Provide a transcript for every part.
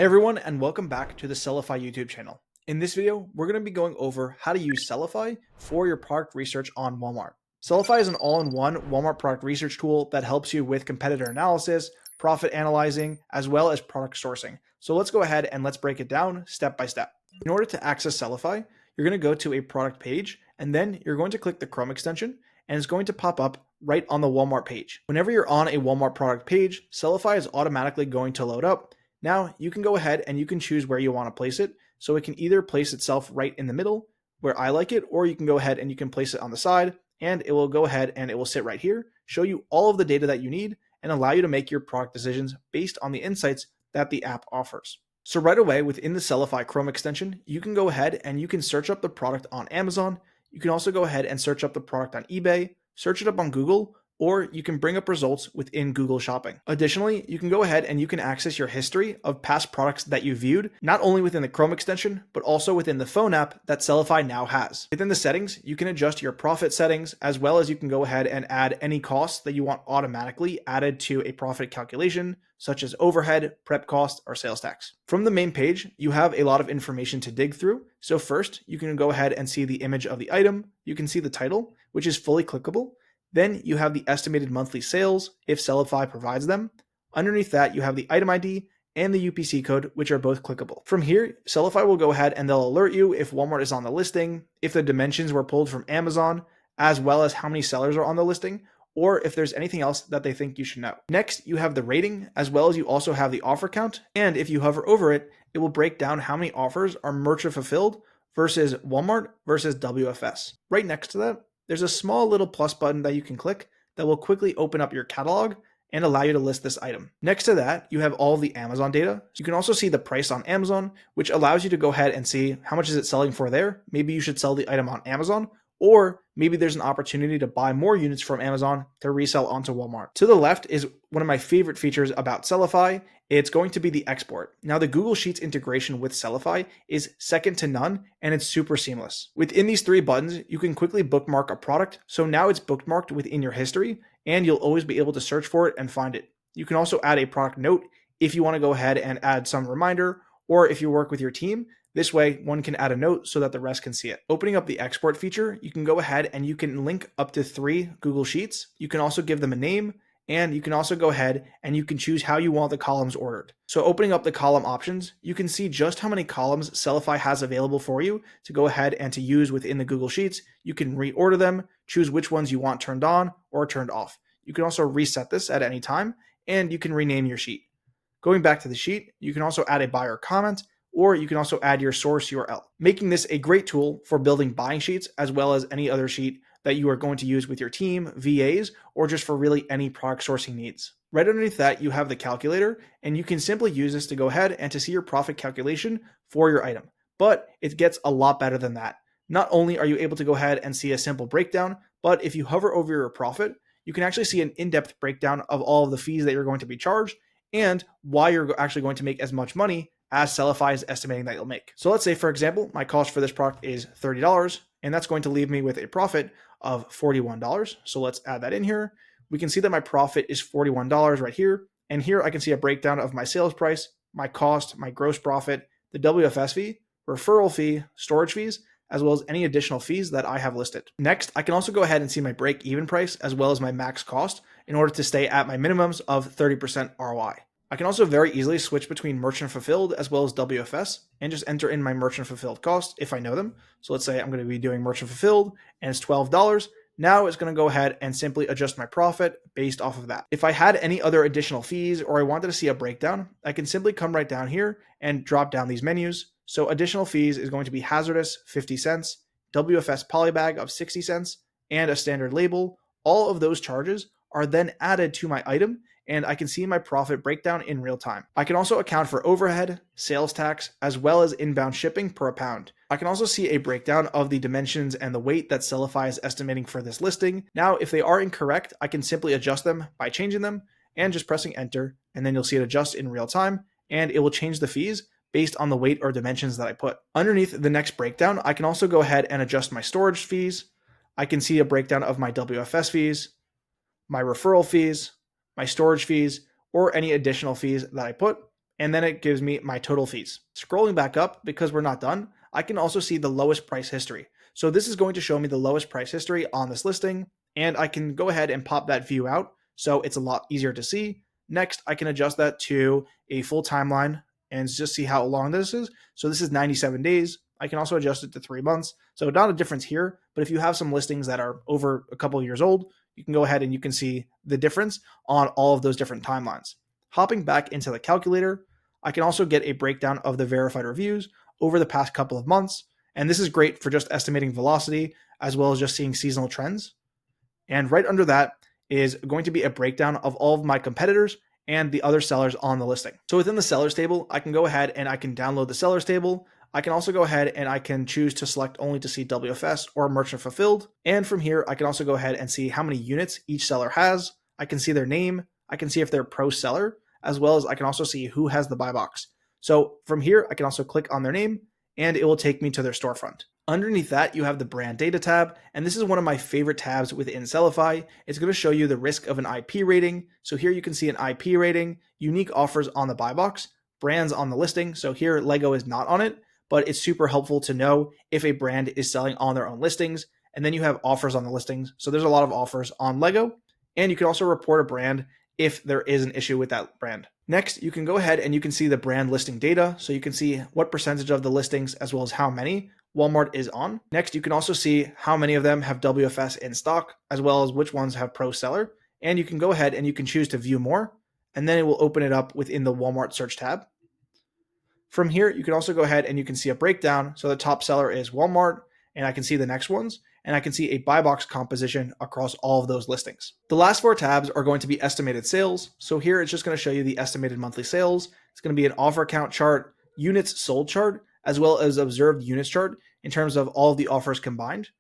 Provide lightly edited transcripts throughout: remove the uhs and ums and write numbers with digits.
Hey everyone, and welcome back to the Sellify YouTube channel. In this video, we're going to be going over how to use Sellify for your product research on Walmart. Sellify is an all-in-one Walmart product research tool that helps you with competitor analysis, profit analyzing, as well as product sourcing. So let's go ahead and let's break it down step by step. In order to access Sellify, you're going to go to a product page, and then you're going to click the Chrome extension, and it's going to pop up right on the Walmart page. Whenever you're on a Walmart product page, Sellify is automatically going to load up. Now you can go ahead and you can choose where you want to place it. So it can either place itself right in the middle where I like it, or you can go ahead and you can place it on the side and it will go ahead and it will sit right here, show you all of the data that you need and allow you to make your product decisions based on the insights that the app offers. So right away within the Sellify Chrome extension, you can go ahead and you can search up the product on Amazon. You can also go ahead and search up the product on eBay, search it up on Google, or you can bring up results within Google Shopping. Additionally, you can go ahead and you can access your history of past products that you viewed, not only within the Chrome extension, but also within the phone app that Sellify now has. Within the settings, you can adjust your profit settings, as well as you can go ahead and add any costs that you want automatically added to a profit calculation, such as overhead, prep cost, or sales tax. From the main page, you have a lot of information to dig through. So first, you can go ahead and see the image of the item. You can see the title, which is fully clickable. Then you have the estimated monthly sales if Sellify provides them. Underneath that, you have the item ID and the UPC code, which are both clickable. From here, Sellify will go ahead and they'll alert you if Walmart is on the listing, if the dimensions were pulled from Amazon, as well as how many sellers are on the listing, or if there's anything else that they think you should know. Next, you have the rating, as well as you also have the offer count. And if you hover over it, it will break down how many offers are merchant fulfilled versus Walmart versus WFS. Right next to that, there's a small little plus button that you can click that will quickly open up your catalog and allow you to list this item. Next to that, you have all the Amazon data. You can also see the price on Amazon, which allows you to go ahead and see how much is it selling for there. Maybe you should sell the item on Amazon, or maybe there's an opportunity to buy more units from Amazon to resell onto Walmart. To the left is one of my favorite features about Sellify. It's going to be the export. Now, the Google Sheets integration with Sellify is second to none, and it's super seamless. Within these three buttons, you can quickly bookmark a product. So now it's bookmarked within your history, and you'll always be able to search for it and find it. You can also add a product note if you want to go ahead and add some reminder, or if you work with your team. This way, one can add a note so that the rest can see it. Opening up the export feature, you can go ahead and you can link up to 3 Google Sheets. You can also give them a name, and you can also go ahead and you can choose how you want the columns ordered. So opening up the column options, you can see just how many columns Sellify has available for you to go ahead and to use within the Google Sheets. You can reorder them, choose which ones you want turned on or turned off. You can also reset this at any time, and you can rename your sheet. Going back to the sheet, you can also add a buyer comment, or you can also add your source URL, making this a great tool for building buying sheets, as well as any other sheet that you are going to use with your team, VAs, or just for really any product sourcing needs. Right underneath that, you have the calculator, and you can simply use this to go ahead and to see your profit calculation for your item. But it gets a lot better than that. Not only are you able to go ahead and see a simple breakdown, but if you hover over your profit, you can actually see an in-depth breakdown of all of the fees that you're going to be charged and why you're actually going to make as much money as Sellify is estimating that you'll make. So let's say, for example, my cost for this product is $30, and that's going to leave me with a profit of $41. So let's add that in here. We can see that my profit is $41 right here. And here I can see a breakdown of my sales price, my cost, my gross profit, the WFS fee, referral fee, storage fees, as well as any additional fees that I have listed. Next, I can also go ahead and see my break-even price as well as my max cost in order to stay at my minimums of 30% ROI. I can also very easily switch between merchant fulfilled as well as WFS and just enter in my merchant fulfilled cost if I know them. So let's say I'm going to be doing merchant fulfilled and it's $12. Now it's going to go ahead and simply adjust my profit based off of that. If I had any other additional fees or I wanted to see a breakdown, I can simply come right down here and drop down these menus. So additional fees is going to be hazardous, 50 cents, WFS polybag of 60 cents, and a standard label. All of those charges are then added to my item, and I can see my profit breakdown in real time. I can also account for overhead, sales tax, as well as inbound shipping per pound. I can also see a breakdown of the dimensions and the weight that Sellify is estimating for this listing. Now, if they are incorrect, I can simply adjust them by changing them and just pressing enter, and then you'll see it adjust in real time, and it will change the fees based on the weight or dimensions that I put. Underneath the next breakdown, I can also go ahead and adjust my storage fees. I can see a breakdown of my WFS fees, my referral fees, my storage fees, or any additional fees that I put. and then it gives me my total fees. Scrolling back up, because we're not done, I can also see the lowest price history. So this is going to show me the lowest price history on this listing, and I can go ahead and pop that view out so it's a lot easier to see. Next, I can adjust that to a full timeline and just see how long this is. So this is 97 days. I can also adjust it to 3 months. So not a difference here, but if you have some listings that are over a couple of years old, you can go ahead and you can see the difference on all of those different timelines. Hopping back into the calculator, I can also get a breakdown of the verified reviews over the past couple of months. And this is great for just estimating velocity as well as just seeing seasonal trends. And right under that is going to be a breakdown of all of my competitors and the other sellers on the listing. So within the sellers table, I can go ahead and I can download the sellers table. I can also go ahead and I can choose to select only to see WFS or merchant fulfilled. And from here, I can also go ahead and see how many units each seller has. I can see their name. I can see if they're pro seller, as well as I can also see who has the buy box. So from here, I can also click on their name and it will take me to their storefront. Underneath that, you have the brand data tab, and this is one of my favorite tabs within Sellify. It's going to show you the risk of an IP rating. So here you can see an IP rating, unique offers on the buy box, brands on the listing. So here Lego is not on it, but it's super helpful to know if a brand is selling on their own listings. And then you have offers on the listings. So there's a lot of offers on Lego, and you can also report a brand if there is an issue with that brand. Next, you can go ahead and you can see the brand listing data. So you can see what percentage of the listings as well as how many Walmart is on. Next, you can also see how many of them have WFS in stock, as well as which ones have pro seller. And you can go ahead and you can choose to view more, and then it will open it up within the Walmart search tab. From here, you can also go ahead and you can see a breakdown. So the top seller is Walmart, and I can see the next ones, and I can see a buy box composition across all of those listings. The last 4 tabs are going to be estimated sales. So here it's just going to show you the estimated monthly sales. It's going to be an offer count chart, units sold chart, as well as observed units chart in terms of all of the offers combined.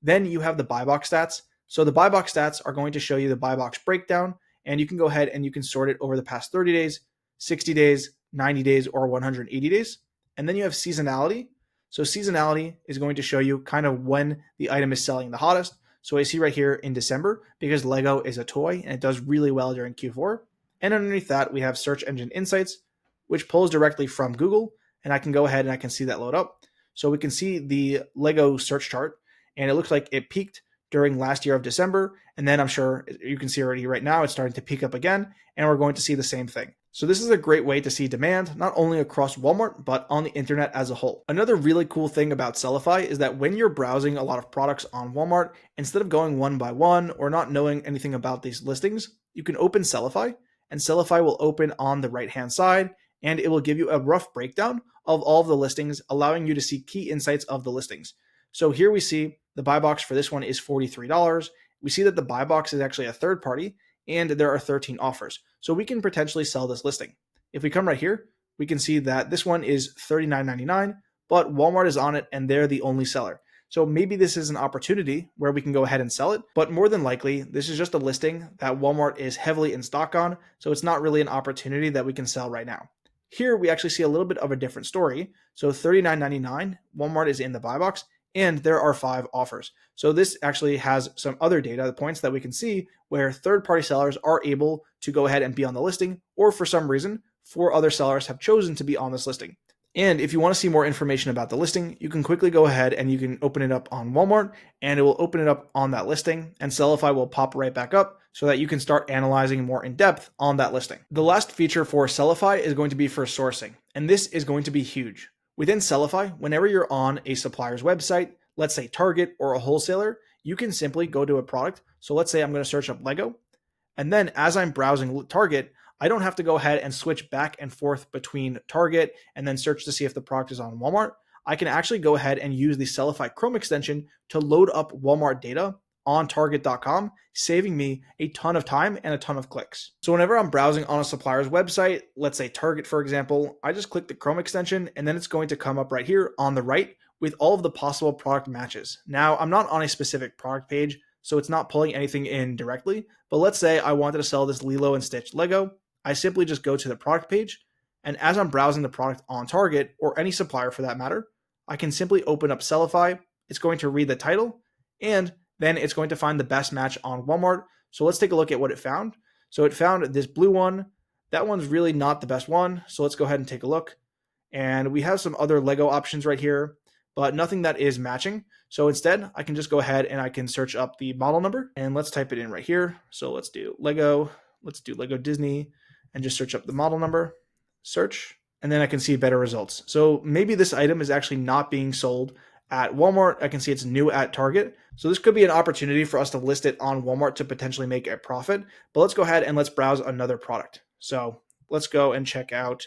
Then you have the buy box stats. So the buy box stats are going to show you the buy box breakdown, and you can go ahead and you can sort it over the past 30 days, 60 days, 90 days, or 180 days. And then you have seasonality. So seasonality is going to show you kind of when the item is selling the hottest. So I see right here in December, because Lego is a toy and it does really well during Q4. And underneath that, we have search engine insights, which pulls directly from Google. And I can go ahead and I can see that load up. So we can see the Lego search chart, and it looks like it peaked during last year of December. And then I'm sure you can see already right now, it's starting to peak up again, and we're going to see the same thing. So this is a great way to see demand, not only across Walmart, but on the internet as a whole. Another really cool thing about Sellify is that when you're browsing a lot of products on Walmart, instead of going one by one or not knowing anything about these listings, you can open Sellify, and Sellify will open on the right-hand side, and it will give you a rough breakdown of all of the listings, allowing you to see key insights of the listings. So here we see the buy box for this one is $43. We see that the buy box is actually a third party, and there are 13 offers. So we can potentially sell this listing. If we come right here, we can see that this one is $39.99, but Walmart is on it and they're the only seller. So maybe this is an opportunity where we can go ahead and sell it, but more than likely, this is just a listing that Walmart is heavily in stock on, so it's not really an opportunity that we can sell right now. Here, we actually see a little bit of a different story. So $39.99, Walmart is in the buy box, and there are 5 offers. So this actually has some other data points that we can see where third-party sellers are able to go ahead and be on the listing, or for some reason, 4 other sellers have chosen to be on this listing. And if you want to see more information about the listing, you can quickly go ahead and you can open it up on Walmart, and it will open it up on that listing, and Sellify will pop right back up so that you can start analyzing more in depth on that listing. The last feature for Sellify is going to be for sourcing, and this is going to be huge. Within Sellify, whenever you're on a supplier's website, let's say Target or a wholesaler, you can simply go to a product. So let's say I'm going to search up Lego, and then as I'm browsing Target, I don't have to go ahead and switch back and forth between Target and then search to see if the product is on Walmart. I can actually go ahead and use the Sellify Chrome extension to load up Walmart data on Target.com, saving me a ton of time and a ton of clicks. So whenever I'm browsing on a supplier's website, let's say Target, for example, I just click the Chrome extension, and then it's going to come up right here on the right with all of the possible product matches. Now, I'm not on a specific product page, so it's not pulling anything in directly, but let's say I wanted to sell this Lilo and Stitch Lego. I simply just go to the product page, and as I'm browsing the product on Target, or any supplier for that matter, I can simply open up Sellify. It's going to read the title, and then it's going to find the best match on Walmart. So let's take a look at what it found. So it found this blue one That one's really not the best one. So let's go ahead and take a look. And we have some other Lego options right here, but nothing that is matching. So instead, I can just go ahead and I can search up the model number, and let's type it in right here. So let's do Lego Disney, and just search up the model number, search, and then I can see better results. So maybe this item is actually not being sold at Walmart. I can see it's new at Target. So this could be an opportunity for us to list it on Walmart to potentially make a profit. But let's go ahead and let's browse another product. So let's go and check out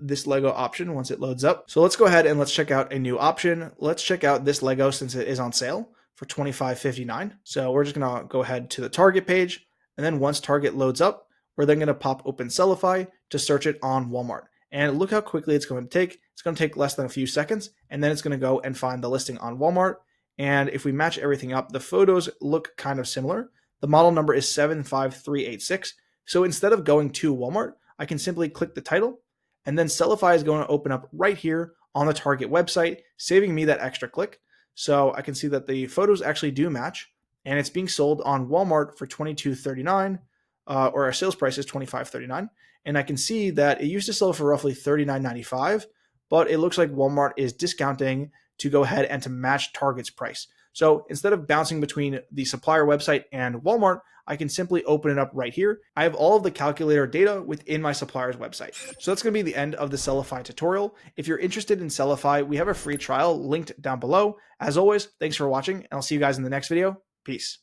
this Lego option once it loads up. So let's go ahead and let's check out a new option. Let's check out this Lego since it is on sale for $25.59. So we're just gonna go ahead to the Target page. And then once Target loads up, we're then gonna pop open Sellify to search it on Walmart. And look how quickly it's going to take. It's going to take less than a few seconds. And then it's going to go and find the listing on Walmart. And if we match everything up, the photos look kind of similar. The model number is 75386. So instead of going to Walmart, I can simply click the title, and then Sellify is going to open up right here on the Target website, saving me that extra click. So I can see that the photos actually do match, and it's being sold on Walmart for $22.39, or our sales price is $25.39. And I can see that it used to sell for roughly $39.95, but it looks like Walmart is discounting to go ahead and to match Target's price. So instead of bouncing between the supplier website and Walmart, I can simply open it up right here. I have all of the calculator data within my supplier's website. So that's going to be the end of the Sellify tutorial. If you're interested in Sellify, we have a free trial linked down below. As always, thanks for watching, and I'll see you guys in the next video. Peace.